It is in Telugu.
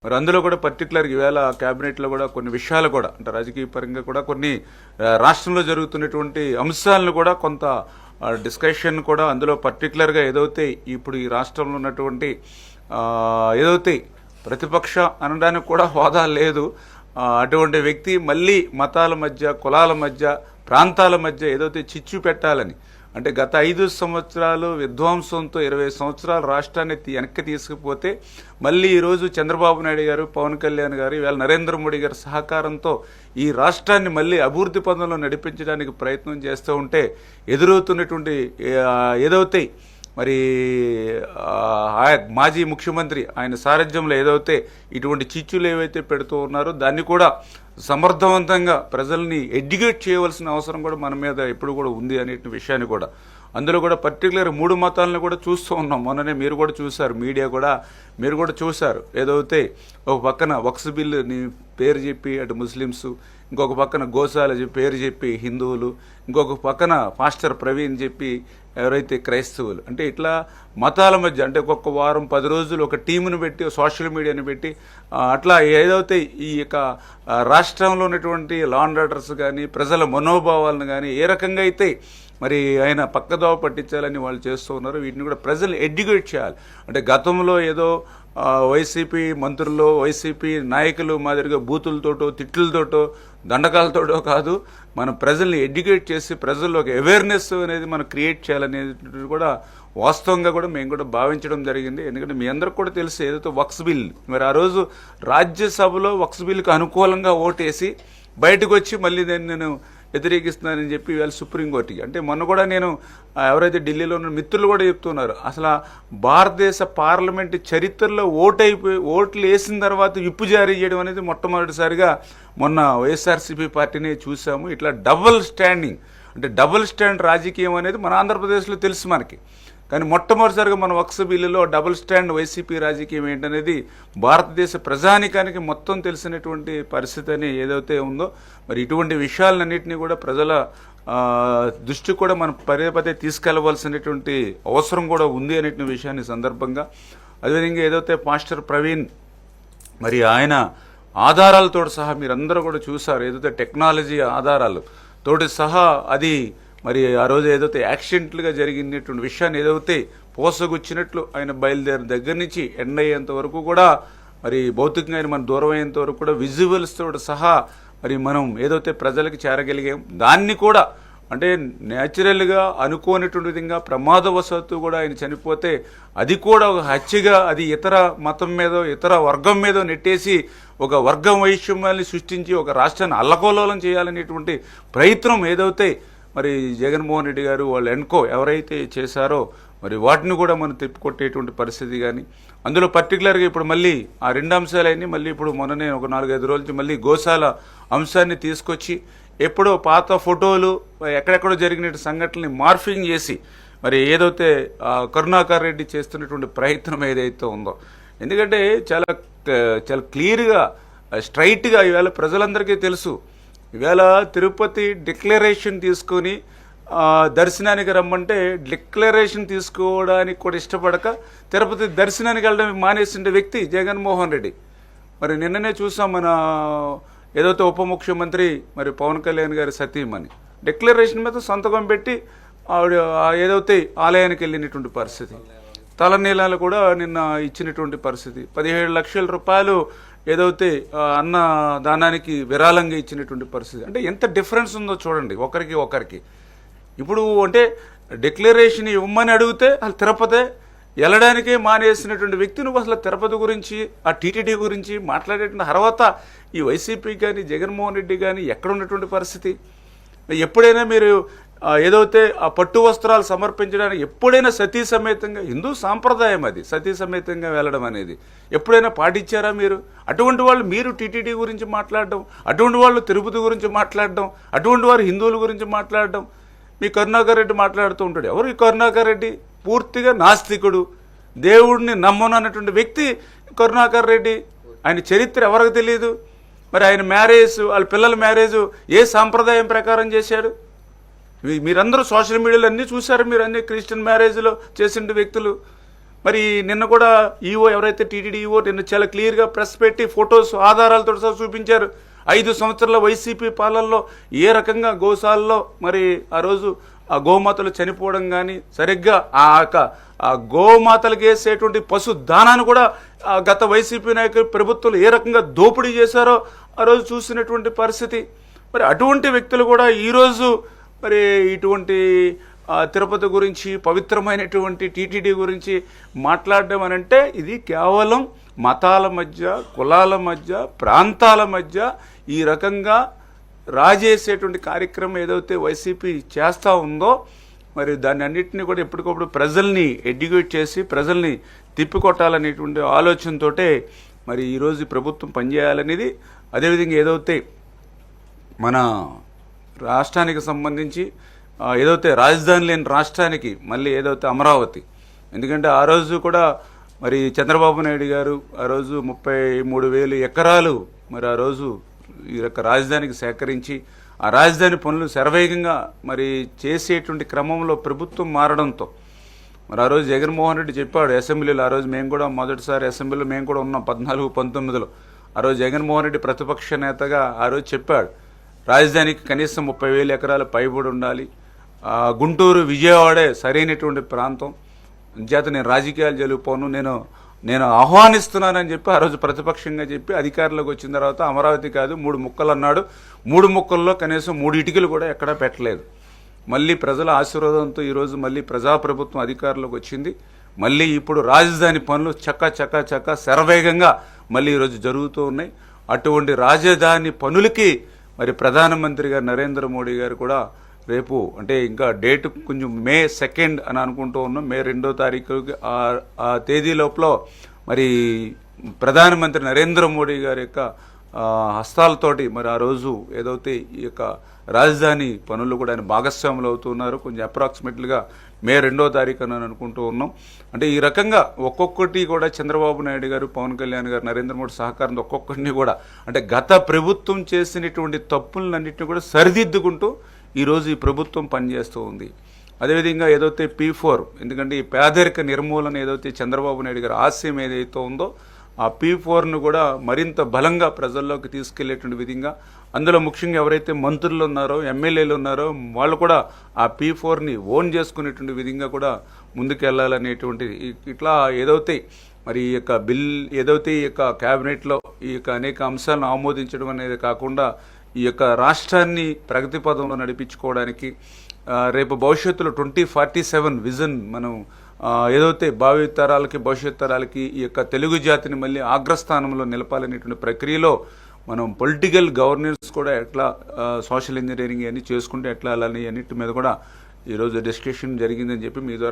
మరి అందులో కూడా పర్టికులర్గా ఈవేళ క్యాబినెట్లో కూడా కొన్ని విషయాలు కూడా అంటే రాజకీయ పరంగా కూడా కొన్ని రాష్ట్రంలో జరుగుతున్నటువంటి అంశాలను కూడా కొంత డిస్కషన్ కూడా అందులో పర్టికులర్గా ఏదైతే ఇప్పుడు ఈ రాష్ట్రంలో ఉన్నటువంటి ఏదైతే ప్రతిపక్ష అనడానికి కూడా హోదా లేదు, అటువంటి వ్యక్తి మళ్ళీ మతాల మధ్య, కులాల మధ్య, ప్రాంతాల మధ్య ఏదైతే చిచ్చు పెట్టాలని అంటే గత 5 సంవత్సరాలు విధ్వంసంతో 20 సంవత్సరాలు రాష్ట్రాన్ని వెనక్కి తీసుకుపోతే మళ్ళీ ఈరోజు చంద్రబాబు నాయుడు గారు, పవన్ కళ్యాణ్ గారు, ఇవాళ నరేంద్ర మోడీ గారి సహకారంతో ఈ రాష్ట్రాన్ని మళ్ళీ అభివృద్ధి పదంలో నడిపించడానికి ప్రయత్నం చేస్తూ ఉంటే ఎదురవుతున్నటువంటి ఏదైతే మరి మాజీ ముఖ్యమంత్రి ఆయన సారథ్యంలో ఏదైతే ఇటువంటి చిచ్చులు ఏవైతే పెడుతూ ఉన్నారో దాన్ని కూడా సమర్థవంతంగా ప్రజల్ని ఎడ్యుకేట్ చేయవలసిన అవసరం కూడా మన మీద ఎప్పుడు కూడా ఉంది అనే విషయాన్ని కూడా అందులో కూడా పర్టికులర్ 3 మతాలను కూడా చూస్తూ ఉన్నాం. మొన్ననే మీరు కూడా చూశారు, మీడియా కూడా మీరు కూడా చూశారు. ఏదైతే ఒక పక్కన వక్స్ బిల్లుని పేరు చెప్పి అటు ముస్లిమ్స్, ఇంకొక పక్కన గోశాల పేరు చెప్పి హిందువులు, ఇంకొక పక్కన పాస్టర్ ప్రవీణ్ చెప్పి ఎవరైతే క్రైస్తవులు, అంటే ఇట్లా మతాల మధ్య అంటే ఒక్కొక్క వారం 10 రోజులు ఒక టీమును పెట్టి సోషల్ మీడియాని పెట్టి అట్లా ఏదైతే ఈ యొక్క రాష్ట్రంలో ఉన్నటువంటి లా అండ్ ఆర్డర్స్ కానీ ప్రజల మనోభావాలను కానీ ఏ రకంగా అయితే మరి ఆయన పక్కదోవ పట్టించాలని వాళ్ళు చేస్తూ ఉన్నారు. వీటిని కూడా ప్రజలు ఎడ్యుకేట్ చేయాలి. అంటే గతంలో ఏదో వైసీపీ మంత్రులు, వైసీపీ నాయకులు మాదిరిగా బూతులతోటో, తిట్లతోటో, దండకాలతోటో కాదు, మనం ప్రజల్ని ఎడ్యుకేట్ చేసి ప్రజల్లో ఒక అవేర్నెస్ అనేది మనం క్రియేట్ చేయాలనేది కూడా వాస్తవంగా కూడా మేము కూడా భావించడం జరిగింది. ఎందుకంటే మీ అందరికి కూడా తెలుసు ఏదైతే వక్స్ బిల్, మరి ఆ రోజు రాజ్యసభలో వక్స్ బిల్కి అనుకూలంగా ఓటేసి బయటకు వచ్చి మళ్ళీ నేను వ్యతిరేకిస్తున్నానని చెప్పి ఇవాళ సుప్రీంకోర్టుకి అంటే మొన్న కూడా నేను ఎవరైతే ఢిల్లీలో ఉన్న మిత్రులు కూడా చెప్తున్నారు, అసలు భారతదేశ పార్లమెంటు చరిత్రలో ఓట్లు వేసిన తర్వాత విప్పు జారీ చేయడం అనేది మొట్టమొదటిసారిగా మొన్న వైఎస్ఆర్సీపీ పార్టీని చూసాము. ఇట్లా డబుల్ స్టాండింగ్ అంటే డబుల్ స్టాండ్ రాజకీయం అనేది మన ఆంధ్రప్రదేశ్లో తెలుసు మనకి. కానీ మొట్టమొదటిసారిగా మన వక్స్ బిల్లులో డబుల్ స్టాండ్ వైసీపీ రాజకీయం ఏంటనేది భారతదేశ ప్రజానికానికి మొత్తం తెలిసినటువంటి పరిస్థితి అని ఏదైతే ఉందో మరి ఇటువంటి విషయాలన్నింటినీ కూడా ప్రజల దృష్టికి కూడా మనం పదే తీసుకెళ్లవలసినటువంటి అవసరం కూడా ఉంది అనే విషయాన్ని సందర్భంగా అదేవిధంగా ఏదైతే పాస్టర్ ప్రవీణ్ మరి ఆయన ఆధారాలతో సహా మీరందరూ కూడా చూసారు, ఏదైతే టెక్నాలజీ ఆధారాలు తోటి సహా అది మరి ఆ రోజు ఏదైతే యాక్సిడెంట్లుగా జరిగినటువంటి విషయాన్ని ఏదైతే పోసగుచ్చినట్లు ఆయన బయలుదేరిన దగ్గర నుంచి ఎండ్ అయ్యేంత వరకు కూడా మరి భౌతికంగా ఆయన మనం దూరం అయ్యేంత వరకు కూడా విజువల్స్తో సహా మరి మనం ఏదైతే ప్రజలకు చేరగలిగాం దాన్ని కూడా అంటే న్యాచురల్గా అనుకోనటువంటి విధంగా ప్రమాదవశాత్తు కూడా ఆయన చనిపోతే అది కూడా ఒక హత్యగా అది ఇతర మతం మీదో ఇతర వర్గం మీదో నెట్టేసి ఒక వర్గం వైషమ్యాన్ని సృష్టించి ఒక రాష్ట్రాన్ని అల్లకల్లోలం చేయాలనేటువంటి ప్రయత్నం ఏదైతే మరి జగన్మోహన్ రెడ్డి గారు వాళ్ళు ఎన్కో ఎవరైతే చేశారో మరి వాటిని కూడా మనం తిప్పికొట్టేటువంటి పరిస్థితి కానీ అందులో పర్టికులర్గా ఇప్పుడు మళ్ళీ ఆ 2 అంశాలన్నీ మళ్ళీ ఇప్పుడు మొన్ననే ఒక 4-5 రోజుల నుంచి మళ్ళీ గోశాల అంశాన్ని తీసుకొచ్చి ఎప్పుడో పాత ఫోటోలు ఎక్కడెక్కడో జరిగిన సంఘటనల్ని మార్ఫింగ్ చేసి మరి ఏదైతే కరుణాకర్ రెడ్డి చేస్తున్నటువంటి ప్రయత్నం ఏదైతే ఉందో ఎందుకంటే చాలా క్లియర్గా స్ట్రైట్గా ఇవాళ ప్రజలందరికీ తెలుసు. ఇవాళ తిరుపతి డిక్లరేషన్ తీసుకొని దర్శనానికి రమ్మంటే డిక్లరేషన్ తీసుకోవడానికి కూడా ఇష్టపడక తిరుపతి దర్శనానికి వెళ్ళడం మానేసిన వ్యక్తి జగన్మోహన్ రెడ్డి. మరి నిన్ననే చూసాం మన ఏదైతే ఉప ముఖ్యమంత్రి మరి పవన్ కళ్యాణ్ గారి సతీమణి డిక్లరేషన్ మీద సంతకం పెట్టి ఆవిడ ఏదైతే ఆలయానికి వెళ్ళినటువంటి పరిస్థితి, తలనీలాలు కూడా నిన్న ఇచ్చినటువంటి పరిస్థితి, 17 లక్షల రూపాయలు ఏదైతే అన్న దానానికి విరాళంగా ఇచ్చినటువంటి పరిస్థితి. అంటే ఎంత డిఫరెన్స్ ఉందో చూడండి ఒకరికి. ఇప్పుడు అంటే డిక్లరేషన్ ఇవ్వమని అడిగితే అసలు తిరుపతి వెళ్ళడానికే మానేసినటువంటి వ్యక్తి నువ్వు అసలు తిరుపతి గురించి ఆ టీటీడీ గురించి మాట్లాడేటువంటి అర్హత ఈ వైసీపీ కానీ జగన్మోహన్ రెడ్డి కానీ ఎక్కడ ఉన్నటువంటి పరిస్థితి? ఎప్పుడైనా మీరు ఏదైతే ఆ పట్టు వస్త్రాలు సమర్పించడానికి ఎప్పుడైనా సతీ సమేతంగా హిందూ సాంప్రదాయం అది సతీ సమేతంగా వెళ్ళడం అనేది ఎప్పుడైనా పాటించారా మీరు? అటువంటి వాళ్ళు మీరు టీటీడీ గురించి మాట్లాడడం, అటువంటి వాళ్ళు తిరుపతి గురించి మాట్లాడడం, అటువంటి వారు హిందువుల గురించి మాట్లాడడం. మీ కరుణాకర్ రెడ్డి మాట్లాడుతూ ఉంటాడు. ఎవరు ఈ కరుణాకర్ రెడ్డి? పూర్తిగా నాస్తికుడు, దేవుడిని నమ్మను అన్నటువంటి వ్యక్తి కరుణాకర్ రెడ్డి. ఆయన చరిత్ర ఎవరికి తెలియదు. మరి ఆయన మ్యారేజ్, వాళ్ళ పిల్లల మ్యారేజ్ ఏ సాంప్రదాయం ప్రకారం చేశాడు? మీరందరూ సోషల్ మీడియాలో అన్నీ చూశారు. మీరు అన్ని క్రిస్టియన్ మ్యారేజ్లో చేసిన వ్యక్తులు మరి నిన్న కూడా ఈఓ ఎవరైతే టీటీడీ ఈఓ నిన్న చాలా క్లియర్గా ప్రెస్ పెట్టి ఫొటోస్ ఆధారాలతో సహా చూపించారు. 5 సంవత్సరాల వైసీపీ పాలనలో ఏ రకంగా గోశాలలో మరి ఆ రోజు ఆ గోమాతలు చనిపోవడం కానీ, సరిగ్గా ఆ గోమాతలకు వేసేటువంటి పశు దానాన్ని కూడా గత వైసీపీ నాయకులు ప్రభుత్వాలు ఏ రకంగా దోపిడీ చేశారో ఆ రోజు చూసినటువంటి పరిస్థితి. మరి అటువంటి వ్యక్తులు కూడా ఈరోజు మరి ఇటువంటి తిరుపతి గురించి, పవిత్రమైనటువంటి టీటీడీ గురించి మాట్లాడడం అనంటే ఇది కేవలం మతాల మధ్య, కులాల మధ్య, ప్రాంతాల మధ్య ఈ రకంగా రాజేసేటువంటి కార్యక్రమం ఏదైతే వైసీపీ చేస్తూ ఉందో మరి దాన్ని అన్నింటినీ కూడా ఎప్పటికప్పుడు ప్రజల్ని ఎడ్యుకేట్ చేసి ప్రజల్ని తిప్పికొట్టాలనేటువంటి ఆలోచనతోటే మరి ఈరోజు ప్రభుత్వం పనిచేయాలనేది. అదేవిధంగా ఏదైతే మన రాష్ట్రానికి సంబంధించి ఏదైతే రాజధాని లేని రాష్ట్రానికి మళ్ళీ ఏదైతే అమరావతి, ఎందుకంటే ఆ రోజు కూడా మరి చంద్రబాబు నాయుడు గారు ఆ రోజు 33,000 ఎకరాలు మరి ఆ రోజు ఈ యొక్క రాజధానికి సేకరించి ఆ రాజధాని పనులు శరవేగంగా మరి చేసేటువంటి క్రమంలో ప్రభుత్వం మారడంతో మరి ఆ రోజు జగన్మోహన్ రెడ్డి చెప్పాడు అసెంబ్లీలో. ఆ రోజు మేము కూడా మొదటిసారి అసెంబ్లీలో మేము కూడా ఉన్నాం 14-19లో. ఆ రోజు జగన్మోహన్ రెడ్డి ప్రతిపక్ష నేతగా ఆ రోజు చెప్పాడు రాజధానికి కనీసం 30,000 ఎకరాలు పైబడి ఉండాలి, గుంటూరు విజయవాడే సరైనటువంటి ప్రాంతం, చేత నేను రాజకీయాలు జరిగిపోను, నేను ఆహ్వానిస్తున్నానని చెప్పి ఆ రోజు ప్రతిపక్షంగా చెప్పి అధికారంలోకి వచ్చిన తర్వాత అమరావతి కాదు 3 ముక్కలు అన్నాడు. 3 ముక్కల్లో కనీసం 3 ఇటుకలు కూడా ఎక్కడా పెట్టలేదు. మళ్ళీ ప్రజల ఆశీర్వాదంతో ఈరోజు మళ్ళీ ప్రజాప్రభుత్వం అధికారంలోకి వచ్చింది. మళ్ళీ ఇప్పుడు రాజధాని పనులు చక్క శరవేగంగా మళ్ళీ ఈరోజు జరుగుతూ ఉన్నాయి. అటువంటి రాజధాని పనులకి మరి ప్రధానమంత్రి గారు నరేంద్ర మోడీ గారు కూడా రేపు అంటే ఇంకా డేట్ కొంచెం May 2 అని అనుకుంటూ ఉన్నాం. May 2వ తారీఖు ఆ తేదీ లోపల మరి ప్రధానమంత్రి నరేంద్ర మోడీ గారి యొక్క హస్తాలతోటి మరి ఆ రోజు ఏదైతే ఈ యొక్క రాజధాని పనులు కూడా ఆయన భాగస్వాములు అవుతున్నారు. కొంచెం అప్రాక్సిమేట్లీగా May 2వ తారీఖు అని అనుకుంటూ ఉన్నాం. అంటే ఈ రకంగా ఒక్కొక్కటి కూడా చంద్రబాబు నాయుడు గారు, పవన్ కళ్యాణ్ గారు, నరేంద్ర మోడీ సహకారంతో ఒక్కొక్కటిని కూడా అంటే గత ప్రభుత్వం చేసినటువంటి తప్పులన్నింటినీ కూడా సరిదిద్దుకుంటూ ఈరోజు ఈ ప్రభుత్వం పనిచేస్తూ ఉంది. అదేవిధంగా ఏదైతే P4, ఎందుకంటే ఈ పేదరిక నిర్మూలన ఏదైతే చంద్రబాబు నాయుడు గారి ఆశయం ఏదైతే ఉందో ఆ P4ను కూడా మరింత బలంగా ప్రజల్లోకి తీసుకెళ్లేటువంటి విధంగా, అందులో ముఖ్యంగా ఎవరైతే మంత్రులు ఉన్నారో, ఎమ్మెల్యేలు ఉన్నారో వాళ్ళు కూడా ఆ P4ని ఓన్ చేసుకునేటువంటి విధంగా కూడా ముందుకెళ్లాలనేటువంటి ఇట్లా ఏదైతే మరి ఈ యొక్క బిల్ ఏదైతే ఈ యొక్క క్యాబినెట్లో ఈ యొక్క అనేక అంశాలను ఆమోదించడం అనేది కాకుండా ఈ యొక్క రాష్ట్రాన్ని ప్రగతి పదంలో నడిపించుకోవడానికి రేపు భవిష్యత్తులో 2047 విజన్ మనం ఏదైతే భావితరాలకి భవిష్యత్ తరాలకి ఈ యొక్క తెలుగు జాతిని మళ్ళీ అగ్రస్థానంలో నిలపాలనేటువంటి ప్రక్రియలో మనం పొలిటికల్ గవర్నెన్స్ కూడా ఎట్లా సోషల్ ఇంజనీరింగ్ అన్ని చేసుకుంటే ఎట్లా అలాని అన్నిటి మీద కూడా ఈరోజు డిస్కషన్ జరిగిందని చెప్పి మీ ద్వారా